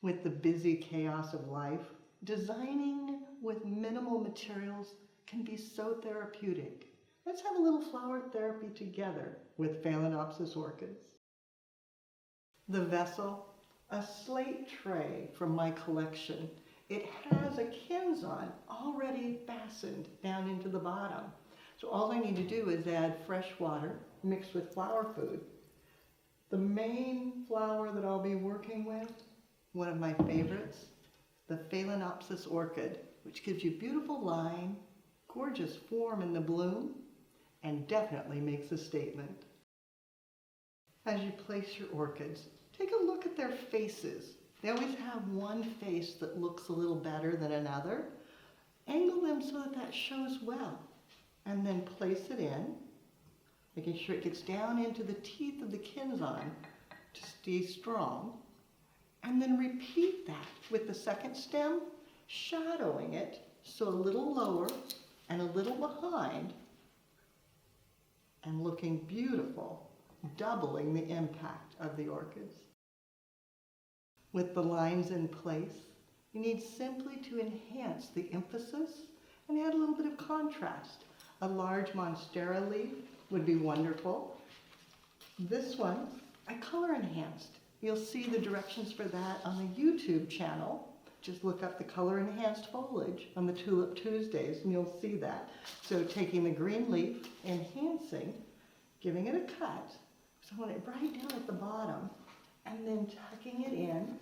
With the busy chaos of life, designing with minimal materials can be so therapeutic. Let's have a little flower therapy together with phalaenopsis orchids. The vessel, a slate tray from my collection. It has a Kenzan already fastened down into the bottom. So all I need to do is add fresh water mixed with flower food. The main flower that I'll be working with, one of my favorites, the phalaenopsis orchid, which gives you beautiful line, gorgeous form in the bloom, and definitely makes a statement. As you place your orchids, take a look at their faces. They always have one face that looks a little better than another. Angle them so that that shows well, and then place it in, making sure it gets down into the teeth of the Kenzan to stay strong. And then repeat that with the second stem, shadowing it so a little lower and a little behind, and looking beautiful, doubling the impact of the orchids. With the lines in place, you need simply to enhance the emphasis and add a little bit of contrast. A large monstera leaf would be wonderful. This one, I color enhanced. You'll see the directions for that on the YouTube channel. Just look up the color enhanced foliage on the Tulip Tuesdays and you'll see that. So taking the green leaf, enhancing, giving it a cut. So I want it right down at the bottom, and then tucking it in,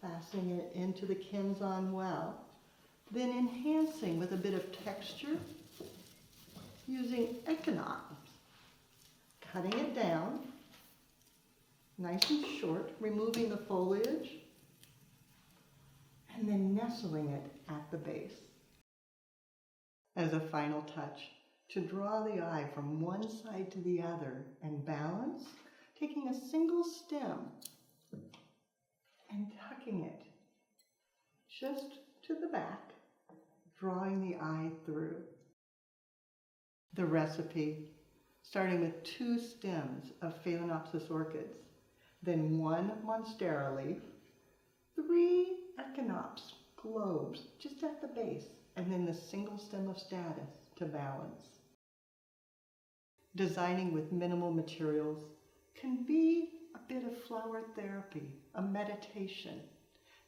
fastening it into the Kenzan well, then enhancing with a bit of texture using elegance, cutting it down, nice and short, removing the foliage, and then nestling it at the base. As a final touch, to draw the eye from one side to the other and balance, taking a single stem and tucking it just to the back, drawing the eye through. The recipe, starting with 2 stems of phalaenopsis orchids, then 1 monstera leaf, 3 echinops globes just at the base, and then the single stem of status to balance. Designing with minimal materials can be a bit of flower therapy, a meditation.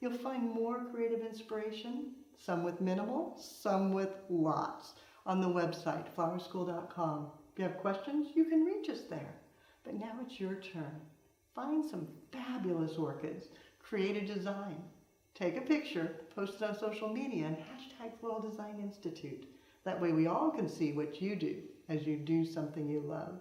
You'll find more creative inspiration, some with minimal, some with lots, on the website, flowerschool.com. If you have questions, you can reach us there. But now it's your turn. Find some fabulous orchids, create a design, take a picture, post it on social media, and hashtag Floral Design Institute. That way we all can see what you do as you do something you love.